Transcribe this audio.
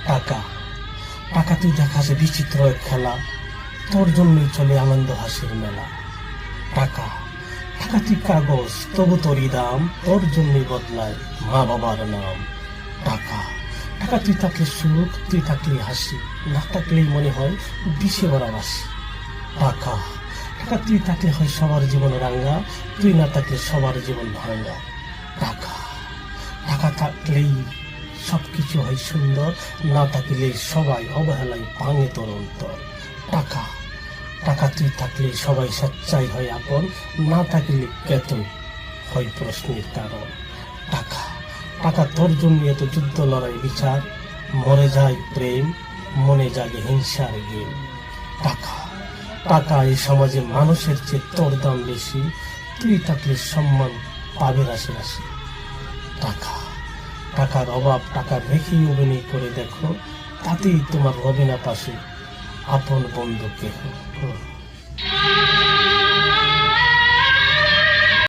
টাকা টাকা তুই দেখাস বিচিত্র এক খেলা, তোর জন্যই চলে আনন্দ হাসির মেলা। টাকা টাকা তুই কাগজ, তবু তোরই দাম, তোর জন্যই বদলায় মা বাবার নাম। টাকা টাকা তুই থাকলে সুখ, তুই থাকলে হাসি, না থাকলেই মনে হয় বিষে ভরা বাসি। টাকা টাকা তুই থাকলে হয় সবার জীবন রাঙ্গা, তুই না থাকলে সবার জীবন ভাঙ্গা। টাকা টাকা থাকলেই সবকিছু হয় সুন্দর, না থাকলে সবাই অবহেলায় ভাঙে তোর অন্তর। টাকা টাকা তুই থাকলে সবাই সচ্চাই হয় আপন, না থাকলে কেতন হয় প্রশ্নের কারণ। টাকা টাকা তোর জন্য এত যুদ্ধ লড়াই বিচার, মরে যায় প্রেম, মনে জাগে হিংসার গেম। টাকা টাকা এই সমাজে মানুষের চেয়ে তোর দাম বেশি, তুই থাকলে সম্মান পাবে রাশি রাশি। টাকা টাকার অভাব টাকা রেখেই অভিনয় করে দেখো, তাতেই তোমার হবে না পাশে আপন বন্ধু কেহ।